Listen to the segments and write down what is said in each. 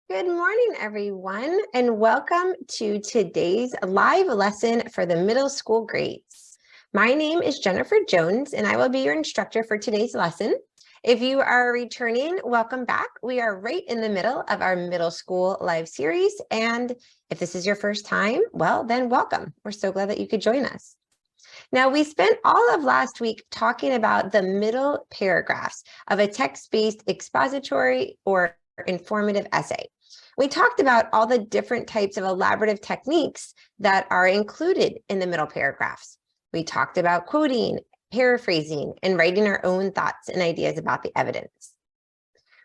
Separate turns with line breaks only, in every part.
Good morning, everyone, and welcome to today's live lesson for the middle school grades. My name is Jennifer Jones, and I will be your instructor for today's lesson. If you are returning, welcome back. We are right in the middle of our middle school live series, and if this is your first time, well, then welcome. We're so glad that you could join us. Now, we spent all of last week talking about the middle paragraphs of a text-based expository or informative essay. We talked about all the different types of elaborative techniques that are included in the middle paragraphs. We talked about quoting, paraphrasing, and writing our own thoughts and ideas about the evidence.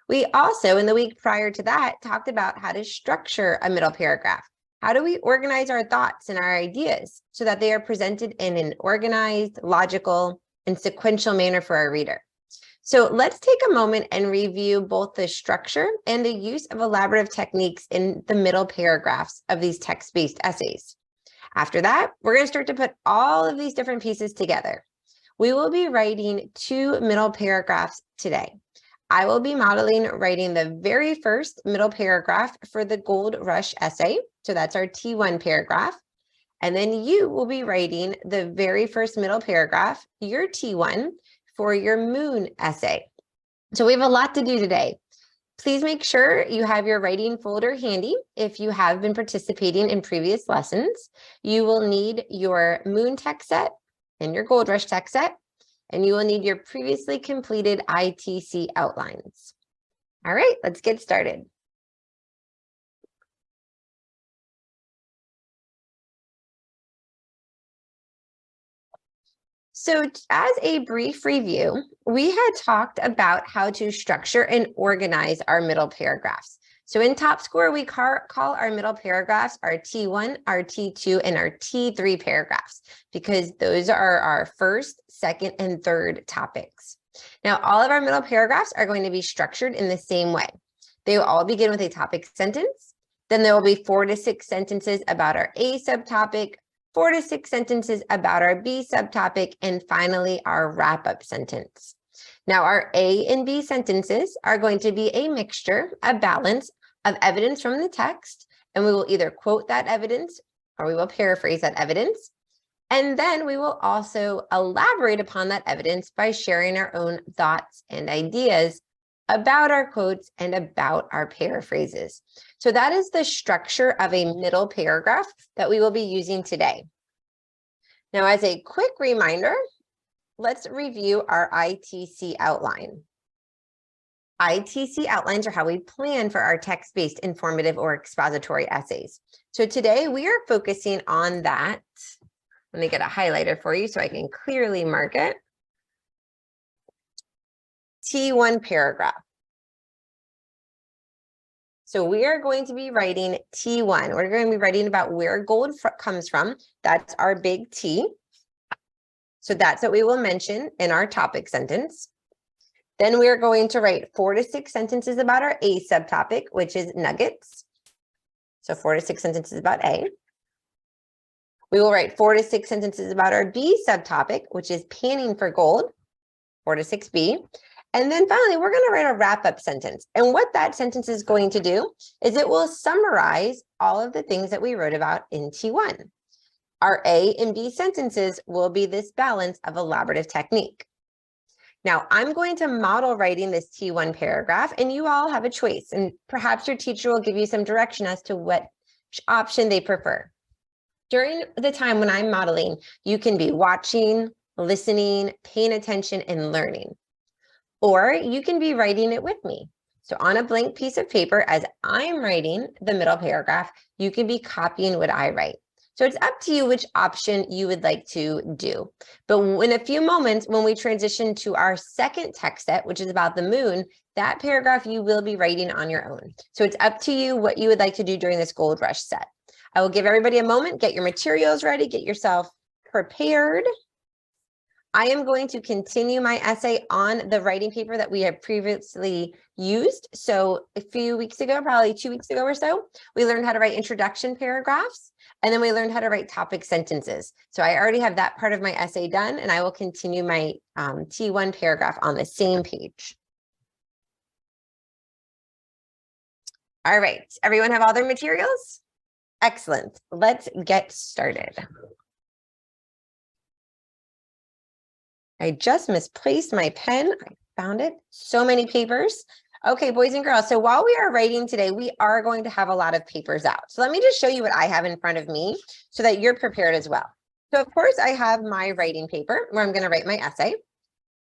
We also, in the week prior to that, talked about how to structure a middle paragraph. How do we organize our thoughts and our ideas so that they are presented in an organized, logical, and sequential manner for our reader? So let's take a moment and review both the structure and the use of elaborative techniques in the middle paragraphs of these text-based essays. After that, we're going to start to put all of these different pieces together. We will be writing 2 middle paragraphs today. I will be modeling writing the very first middle paragraph for the Gold Rush essay. So that's our T1 paragraph. And then you will be writing the very first middle paragraph, your T1, for your Moon essay. So we have a lot to do today. Please make sure you have your writing folder handy. If you have been participating in previous lessons, you will need your Moon text set and your Gold Rush text set, and you will need your previously completed ITC outlines. All right, let's get started. So as a brief review, we had talked about how to structure and organize our middle paragraphs. So in Top Score, we call our middle paragraphs our T1, our T2, and our T3 paragraphs, because those are our first, second, and third topics. Now, all of our middle paragraphs are going to be structured in the same way. They will all begin with a topic sentence. Then there will be 4 to 6 sentences about our A subtopic, 4 to 6 sentences about our B subtopic, and finally our wrap-up sentence. Now, our A and B sentences are going to be a mixture, a balance of evidence from the text, and we will either quote that evidence or we will paraphrase that evidence. And then we will also elaborate upon that evidence by sharing our own thoughts and ideas about our quotes and about our paraphrases. So that is the structure of a middle paragraph that we will be using today. Now, as a quick reminder, let's review our ITC outline. ITC outlines are how we plan for our text-based informative or expository essays. So today we are focusing on that. Let me get a highlighter for you so I can clearly mark it. T1 paragraph. So we are going to be writing T1. We're going to be writing about where gold comes from. That's our big T. So that's what we will mention in our topic sentence. Then we are going to write 4 to 6 sentences about our A subtopic, which is nuggets. So 4 to 6 sentences about A. We will write 4 to 6 sentences about our B subtopic, which is panning for gold, 4 to 6B. And then finally, we're going to write a wrap-up sentence. And what that sentence is going to do is it will summarize all of the things that we wrote about in T1. Our A and B sentences will be this balance of elaborative technique. Now, I'm going to model writing this T1 paragraph, and you all have a choice. And perhaps your teacher will give you some direction as to what option they prefer. During the time when I'm modeling, you can be watching, listening, paying attention, and learning. Or you can be writing it with me. So on a blank piece of paper, as I'm writing the middle paragraph, you can be copying what I write. So it's up to you which option you would like to do. But in a few moments, when we transition to our second text set, which is about the moon, that paragraph you will be writing on your own. So it's up to you what you would like to do during this Gold Rush set. I will give everybody a moment, get your materials ready, get yourself prepared. I am going to continue my essay on the writing paper that we have previously used. So a few weeks ago, probably 2 weeks ago or so, we learned how to write introduction paragraphs, and then we learned how to write topic sentences. So I already have that part of my essay done, and I will continue my T1 paragraph on the same page. All right, everyone have all their materials? Excellent. Let's get started. I just misplaced my pen. I found it. So many papers. Okay, boys and girls. So while we are writing today, we are going to have a lot of papers out. So let me just show you what I have in front of me so that you're prepared as well. So of course I have my writing paper where I'm going to write my essay.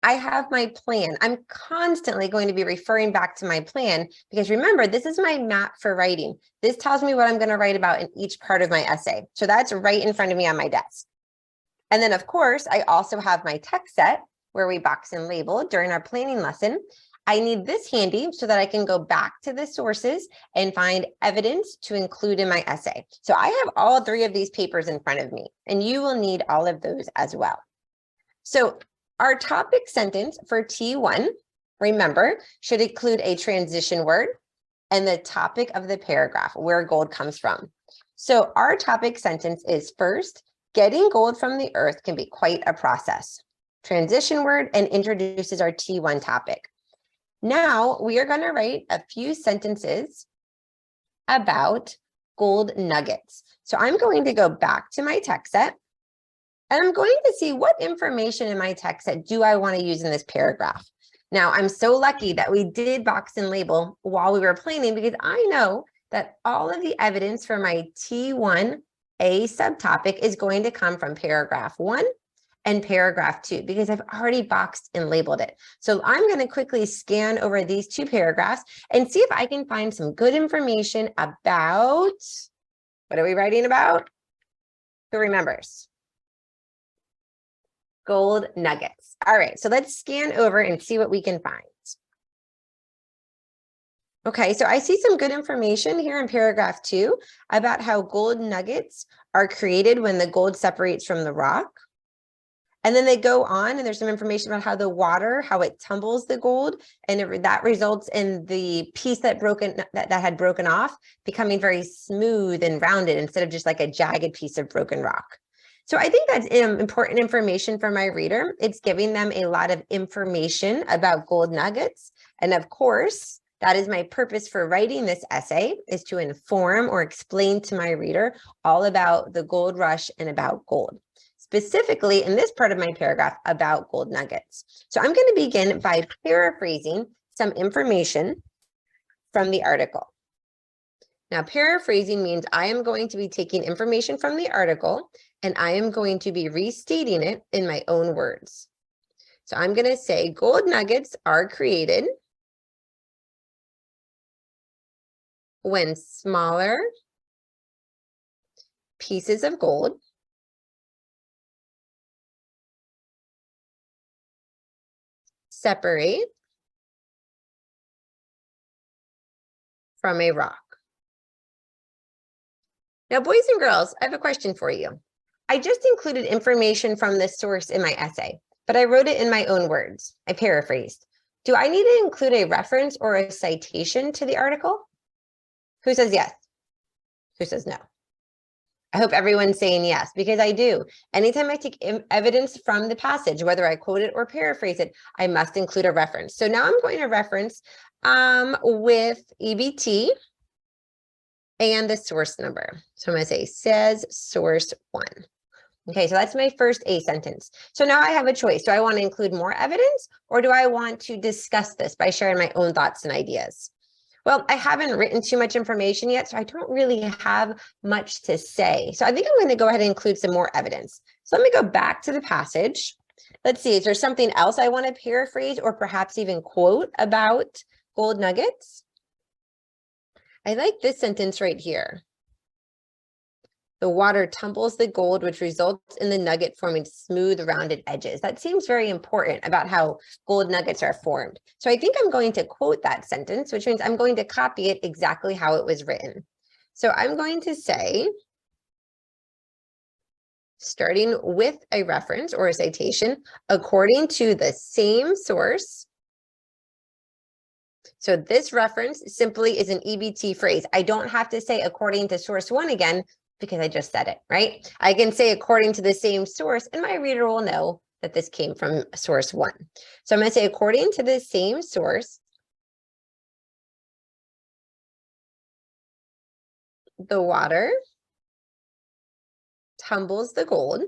I have my plan. I'm constantly going to be referring back to my plan because remember, this is my map for writing. This tells me what I'm going to write about in each part of my essay. So that's right in front of me on my desk. And then of course, I also have my text set where we box and label during our planning lesson. I need this handy so that I can go back to the sources and find evidence to include in my essay. So I have all three of these papers in front of me, and you will need all of those as well. So our topic sentence for T1, remember, should include a transition word and the topic of the paragraph, where gold comes from. So our topic sentence is first, getting gold from the earth can be quite a process. Transition word and introduces our T1 topic. Now we are going to write a few sentences about gold nuggets. So I'm going to go back to my text set. And I'm going to see what information in my text set do I want to use in this paragraph. Now, I'm so lucky that we did box and label while we were planning because I know that all of the evidence for my T1A subtopic is going to come from paragraph 1 and paragraph 2 because I've already boxed and labeled it. So I'm going to quickly scan over these two paragraphs and see if I can find some good information about, what are we writing about? Who remembers? Gold nuggets. All right, so let's scan over and see what we can find. Okay, so I see some good information here in paragraph 2 about how gold nuggets are created when the gold separates from the rock. And then they go on and there's some information about how the water, how it tumbles the gold, and that results in the piece that had broken off becoming very smooth and rounded instead of just like a jagged piece of broken rock. So I think that's important information for my reader. It's giving them a lot of information about gold nuggets. And of course, that is my purpose for writing this essay, is to inform or explain to my reader all about the gold rush and about gold. Specifically in this part of my paragraph about gold nuggets. So I'm going to begin by paraphrasing some information from the article. Now, paraphrasing means I am going to be taking information from the article and I am going to be restating it in my own words. So I'm going to say gold nuggets are created when smaller pieces of gold separate from a rock. Now, boys and girls, I have a question for you. I just included information from this source in my essay, but I wrote it in my own words. I paraphrased. Do I need to include a reference or a citation to the article? Who says yes? Who says no? I hope everyone's saying yes, because I do. Anytime I take evidence from the passage, whether I quote it or paraphrase it, I must include a reference. So now I'm going to reference with EBT and the source number. So I'm going to say says source 1. Okay, so that's my first A sentence. So now I have a choice. Do I want to include more evidence or do I want to discuss this by sharing my own thoughts and ideas? Well, I haven't written too much information yet, so I don't really have much to say. So I think I'm going to go ahead and include some more evidence. So let me go back to the passage. Let's see, is there something else I want to paraphrase or perhaps even quote about gold nuggets? I like this sentence right here. The water tumbles the gold, which results in the nugget forming smooth, rounded edges. That seems very important about how gold nuggets are formed. So I think I'm going to quote that sentence, which means I'm going to copy it exactly how it was written. So I'm going to say, starting with a reference or a citation, according to the same source. So this reference simply is an EBT phrase. I don't have to say according to source 1 again, because I just said it, right? I can say according to the same source and my reader will know that this came from source 1. So I'm going to say according to the same source, the water tumbles the gold,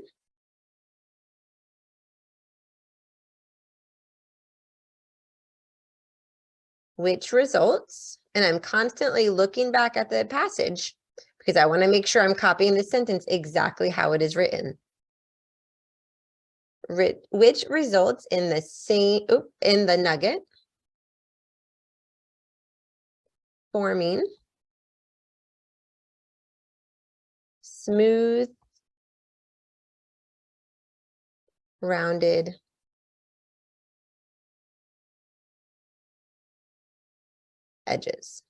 which results, and I'm constantly looking back at the passage because I want to make sure I'm copying the sentence exactly how it is written. Which results in the in the nugget forming smooth, rounded edges.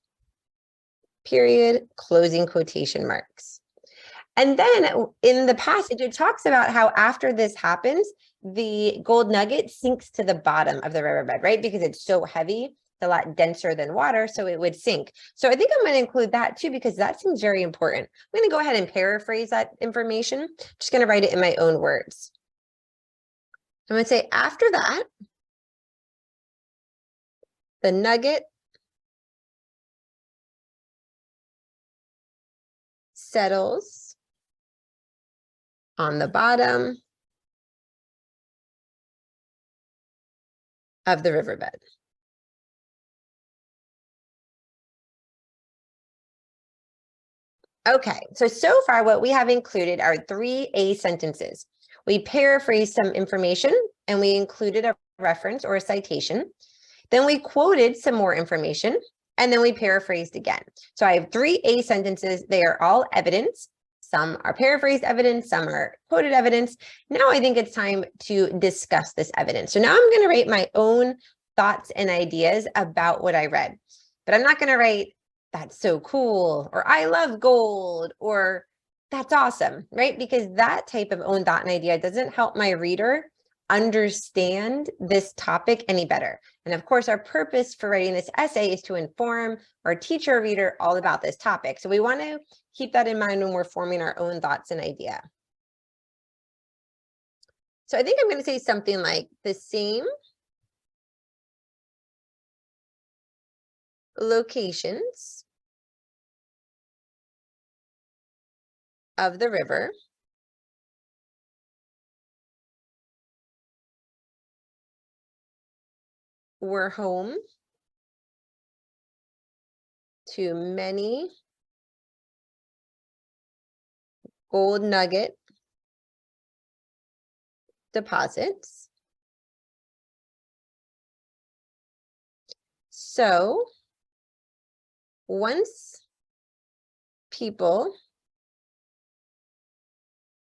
Period, closing quotation marks. And then in the passage, it talks about how after this happens, the gold nugget sinks to the bottom of the riverbed, right? Because it's so heavy, it's a lot denser than water, so it would sink. So I think I'm going to include that too, because that seems very important. I'm going to go ahead and paraphrase that information. Just going to write it in my own words. I'm going to say, after that, the nugget settles on the bottom of the riverbed. Okay, so far what we have included are 3 A sentences. We paraphrased some information and we included a reference or a citation. Then we quoted some more information and then we paraphrased again. So I have 3 A sentences. They are all evidence. Some are paraphrased evidence, some are quoted evidence. Now I think it's time to discuss this evidence. So now I'm going to write my own thoughts and ideas about what I read. But I'm not going to write, that's so cool, or I love gold, or that's awesome, right? Because that type of own thought and idea doesn't help my reader understand this topic any better. And of course, our purpose for writing this essay is to inform or teach our reader all about this topic. So we want to keep that in mind when we're forming our own thoughts and idea. So I think I'm going to say something like the same locations of the river were home to many gold nugget deposits. So once people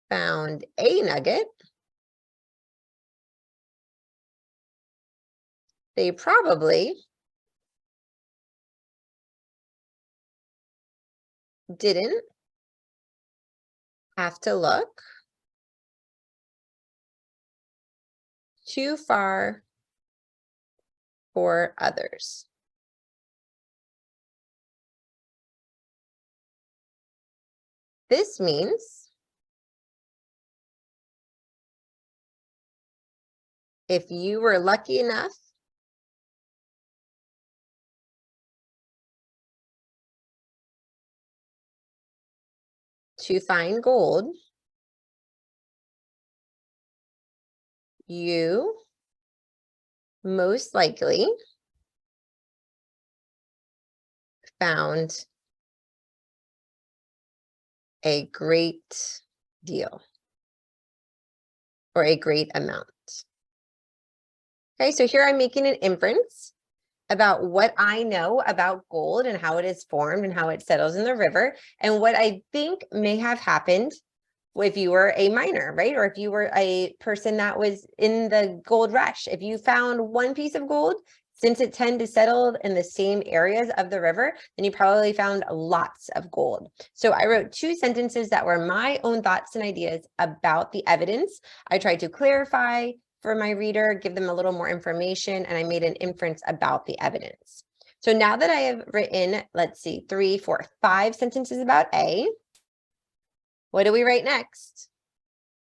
found a nugget, they probably didn't have to look too far for others. This means if you were lucky enough to find gold, you most likely found a great deal or a great amount. Okay, so here I'm making an inference about what I know about gold and how it is formed and how it settles in the river and what I think may have happened if you were a miner, right? Or if you were a person that was in the gold rush. If you found one piece of gold, since it tended to settle in the same areas of the river, then you probably found lots of gold. So I wrote 2 sentences that were my own thoughts and ideas about the evidence. I tried to clarify for my reader, give them a little more information, and I made an inference about the evidence. So now that I have written, let's see, 3, 4, 5 sentences about A, what do we write next?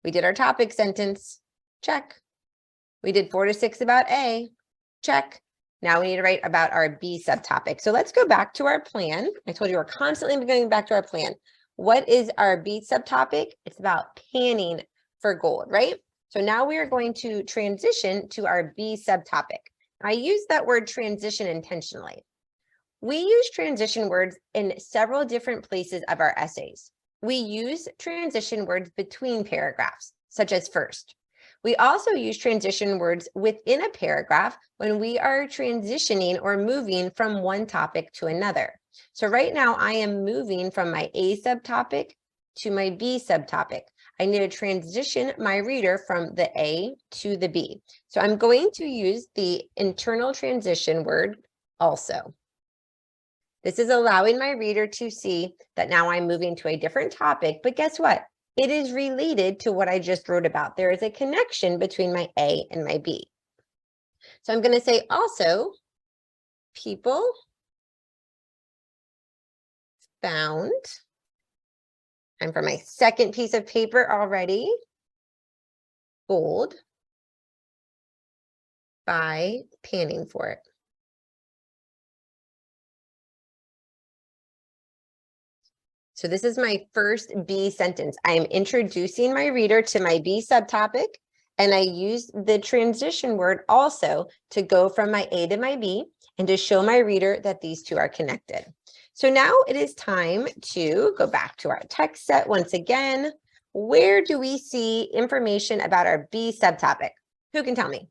We did our topic sentence, check. We did 4 to 6 about A, check. Now we need to write about our B subtopic. So let's go back to our plan. I told you we're constantly going back to our plan. What is our B subtopic? It's about panning for gold, right? So now we are going to transition to our B subtopic. I use that word transition intentionally. We use transition words in several different places of our essays. We use transition words between paragraphs, such as first. We also use transition words within a paragraph when we are transitioning or moving from one topic to another. So right now I am moving from my A subtopic to my B subtopic. I need to transition my reader from the A to the B. So I'm going to use the internal transition word also. This is allowing my reader to see that now I'm moving to a different topic, but guess what? It is related to what I just wrote about. There is a connection between my A and my B. So I'm going to say also, people found, I'm for my second piece of paper already, gold by panning for it. So this is my first B sentence. I am introducing my reader to my B subtopic, and I use the transition word also to go from my A to my B and to show my reader that these two are connected. So now it is time to go back to our text set once again. Where do we see information about our B subtopic? Who can tell me?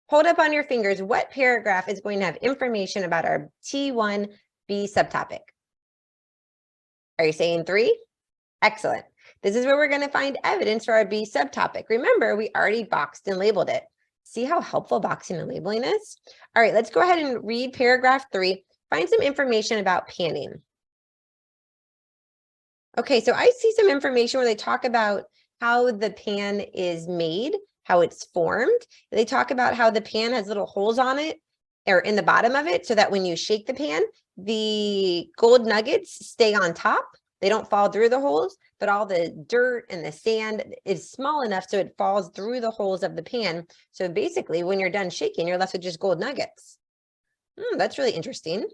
Hold up on your fingers what paragraph is going to have information about our T1 B subtopic. Are you saying 3? Excellent. This is where we're going to find evidence for our B subtopic. Remember, we already boxed and labeled it. See how helpful boxing and labeling is? All right, let's go ahead and read paragraph 3. Find some information about panning. Okay, so I see some information where they talk about how the pan is made, how it's formed. They talk about how the pan has little holes on it or in the bottom of it so that when you shake the pan, the gold nuggets stay on top. They don't fall through the holes, but all the dirt and the sand is small enough so it falls through the holes of the pan. So basically, when you're done shaking, you're left with just gold nuggets. That's really interesting.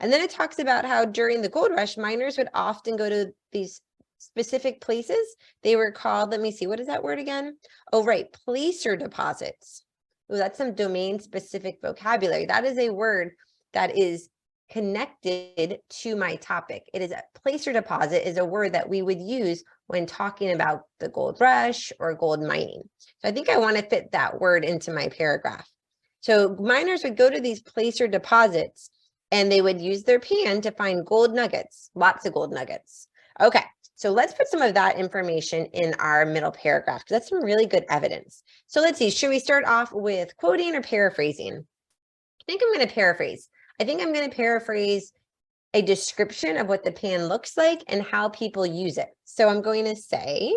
And then it talks about how during the gold rush, miners would often go to these specific places. They were called, let me see, what is that word again? Oh, right, placer deposits. Oh, that's some domain specific vocabulary. That is a word that is connected to my topic. It is a placer deposit is a word that we would use when talking about the gold rush or gold mining. So I think I want to fit that word into my paragraph. So miners would go to these placer deposits and they would use their pan to find gold nuggets, lots of gold nuggets. Okay, so let's put some of that information in our middle paragraph because that's some really good evidence. So let's see, should we start off with quoting or paraphrasing? I think I'm going to paraphrase. I think I'm going to paraphrase a description of what the pan looks like and how people use it. So I'm going to say,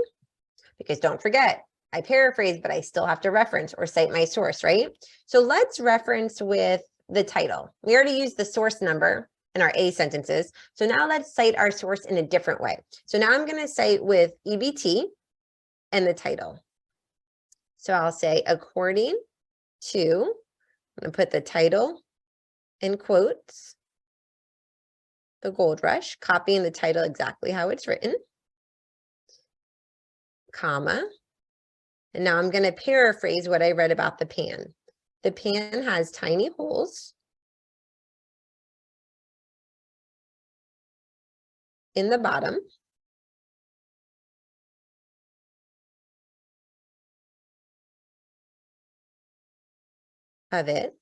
because don't forget, I paraphrase, but I still have to reference or cite my source, right? So let's reference with the title. We already used the source number in our A sentences. So now let's cite our source in a different way. So now I'm going to cite with EBT and the title. So I'll say, according to, I'm going to put the title in quotes, the gold rush, copying the title exactly how it's written, comma. And now I'm going to paraphrase what I read about the pan. The pan has tiny holes in the bottom of it,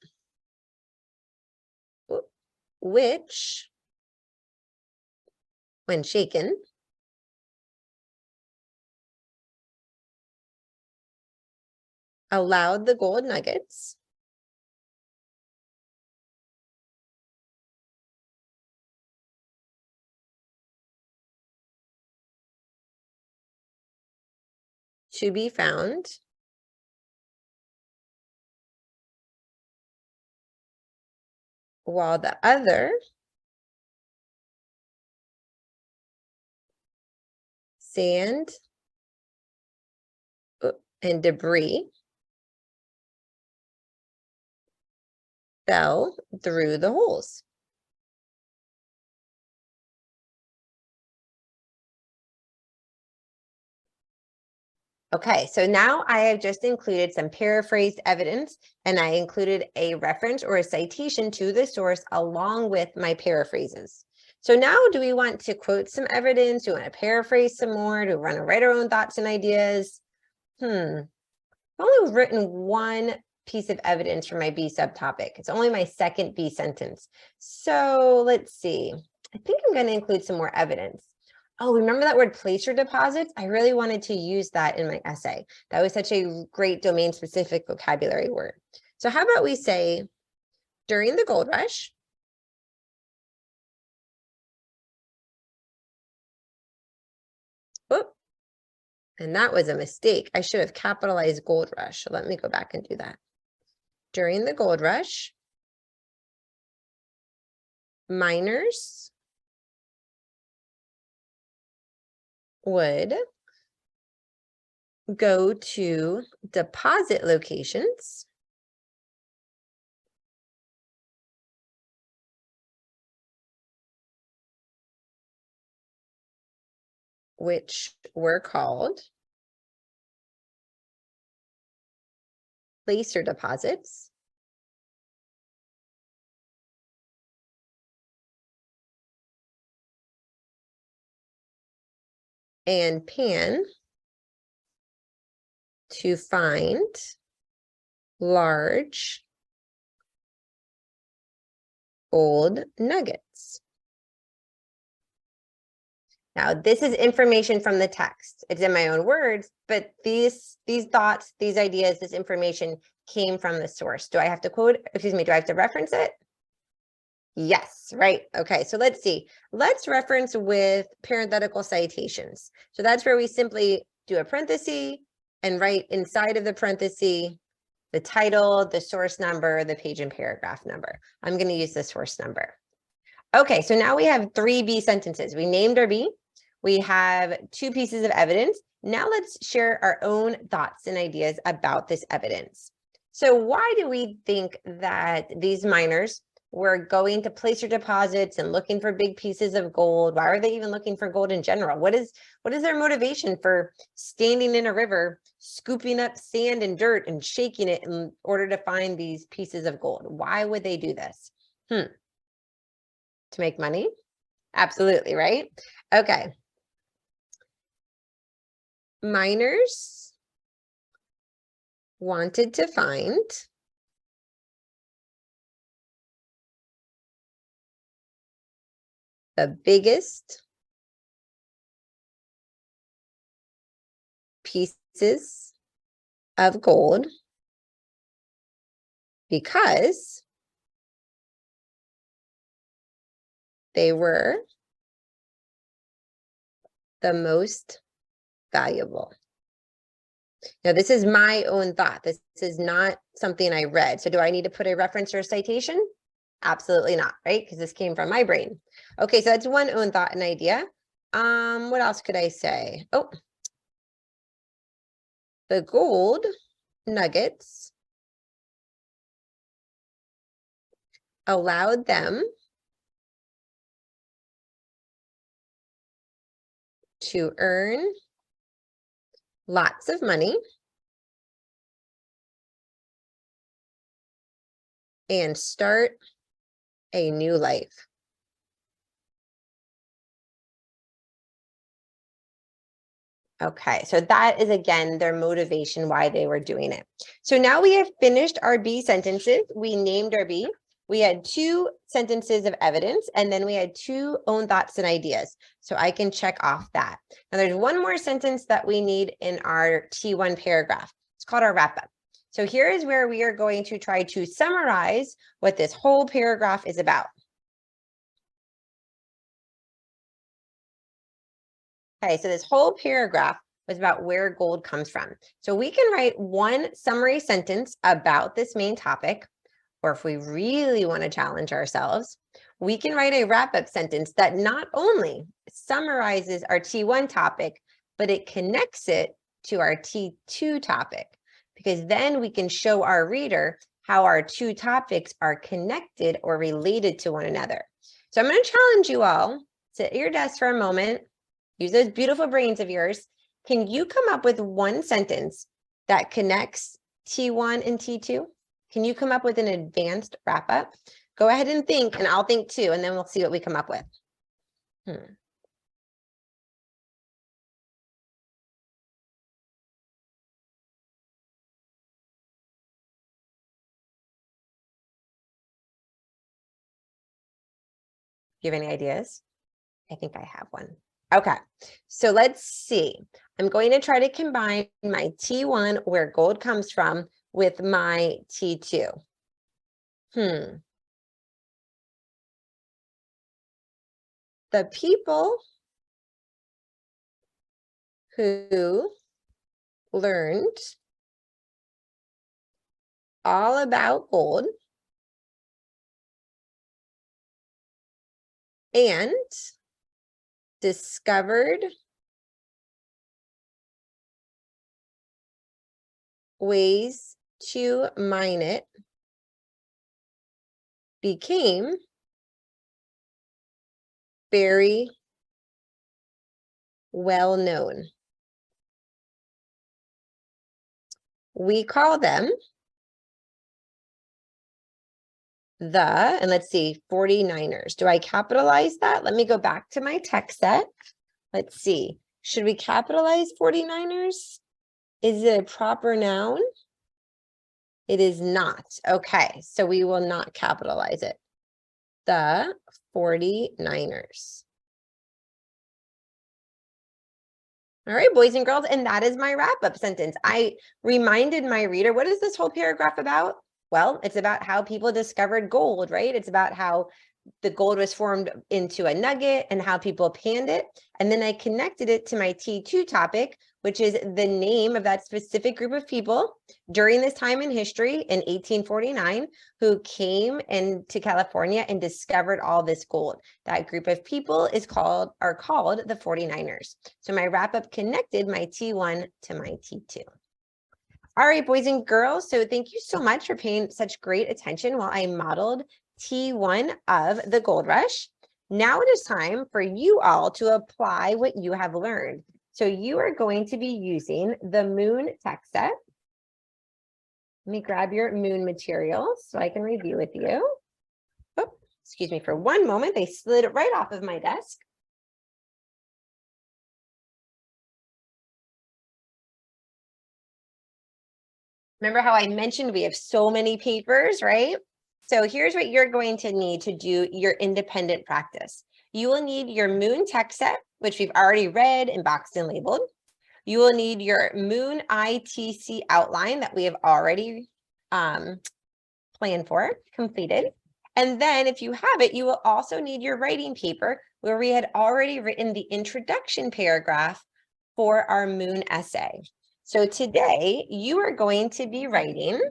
which, when shaken, allowed the gold nuggets to be found while the other sand and debris fell through the holes. Okay, so now I have just included some paraphrased evidence, and I included a reference or a citation to the source along with my paraphrases. So now, do we want to quote some evidence? Do we want to paraphrase some more? Do we want to write our own thoughts and ideas? I've only written one piece of evidence for my B subtopic. It's only my second B sentence. So let's see. I think I'm going to include some more evidence. Oh, remember that word placer deposits? I really wanted to use that in my essay. That was such a great domain-specific vocabulary word. So how about we say, during the gold rush, whoop, and that was a mistake. I should have capitalized gold rush. So let me go back and do that. During the gold rush, miners would go to deposit locations which were called placer deposits, and pan to find large gold nuggets. Now, this is information from the text. It's in my own words, but these thoughts, these ideas, this information came from the source. Do I have to quote, excuse me, do I have to reference it? Yes, right. Okay, so let's see. Let's reference with parenthetical citations. So that's where we simply do a parenthesis and write inside of the parenthesis the title, the source number, the page and paragraph number. I'm going to use the source number. Okay, so now we have 3 B sentences. We named our B. We have 2 pieces of evidence. Now let's share our own thoughts and ideas about this evidence. So why do we think that these miners were going to placer deposits and looking for big pieces of gold? Why are they even looking for gold in general? What is their motivation for standing in a river, scooping up sand and dirt and shaking it in order to find these pieces of gold? Why would they do this? To make money? Absolutely, right? Okay. Miners wanted to find the biggest pieces of gold because they were the most valuable. Now, this is my own thought. This is not something I read. So do I need to put a reference or a citation? Absolutely not, right? Because this came from my brain. Okay, so that's one own thought and idea. What else could I say? Oh, the gold nuggets allowed them to earn lots of money and start a new life. Okay, so that is, again, their motivation, why they were doing it. So now we have finished our B sentences. We named our B. We had 2 sentences of evidence, and then we had 2 own thoughts and ideas. So I can check off that. Now there's one more sentence that we need in our T1 paragraph. It's called our wrap-up. So here is where we are going to try to summarize what this whole paragraph is about. Okay, so this whole paragraph was about where gold comes from. So we can write one summary sentence about this main topic, or if we really want to challenge ourselves, we can write a wrap-up sentence that not only summarizes our T1 topic, but it connects it to our T2 topic, because then we can show our reader how our two topics are connected or related to one another. So I'm going to challenge you all, sit at your desk for a moment, use those beautiful brains of yours. Can you come up with one sentence that connects T1 and T2? Can you come up with an advanced wrap up? Go ahead and think, and I'll think too, and then we'll see what we come up with. Do you have any ideas? I think I have one. Okay, so let's see. I'm going to try to combine my T1, where gold comes from, with my T2. The people who learned all about gold and discovered ways to mine it became very well known. We call them and let's see, 49ers. Do I capitalize that? Let me go back to my text set. Let's see. Should we capitalize 49ers? Is it a proper noun? It is not. Okay, so we will not capitalize it. The 49ers. All right, boys and girls, and that is my wrap-up sentence. I reminded my reader, what is this whole paragraph about? Well, it's about how people discovered gold, right? It's about how the gold was formed into a nugget and how people panned it. And then I connected it to my T2 topic, which is the name of that specific group of people during this time in history in 1849 who came into California and discovered all this gold. That group of people are called the 49ers. So my wrap-up connected my T1 to my T2. All right, boys and girls, so thank you so much for paying such great attention while I modeled T1 of the gold rush. Now it is time for you all to apply what you have learned. So you are going to be using the Moon text set. Let me grab your Moon materials so I can review with you. Oh, excuse me for one moment. They slid it right off of my desk. Remember how I mentioned we have so many papers, right? So here's what you're going to need to do your independent practice. You will need your Moon text set, which we've already read and boxed and labeled. You will need your Moon ITC outline that we have already planned for, completed. And then if you have it, you will also need your writing paper where we had already written the introduction paragraph for our Moon essay. So today you are going to be writing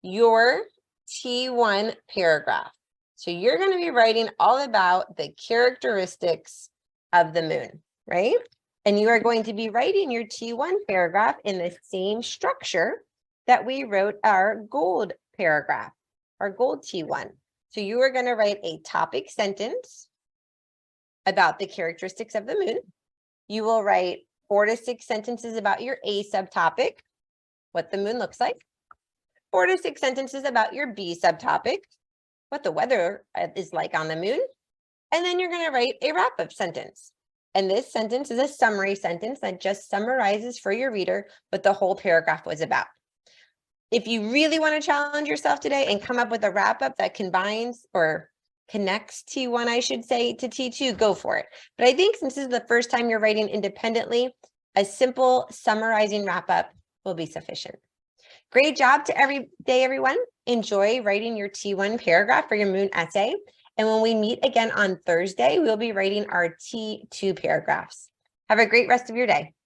your T1 paragraph. So you're going to be writing all about the characteristics of the moon, right? And you are going to be writing your T1 paragraph in the same structure that we wrote our gold paragraph, our gold T1. So you are going to write a topic sentence about the characteristics of the moon. You will write 4 to 6 sentences about your A subtopic, what the moon looks like. 4 to 6 sentences about your B subtopic, what the weather is like on the moon. And then you're going to write a wrap-up sentence. And this sentence is a summary sentence that just summarizes for your reader what the whole paragraph was about. If you really want to challenge yourself today and come up with a wrap-up that combines or connects T1, I should say, to T2, go for it. But I think since this is the first time you're writing independently, a simple summarizing wrap-up will be sufficient. Great job to everyone. Enjoy writing your T1 paragraph for your moon essay. And when we meet again on Thursday, we'll be writing our T2 paragraphs. Have a great rest of your day.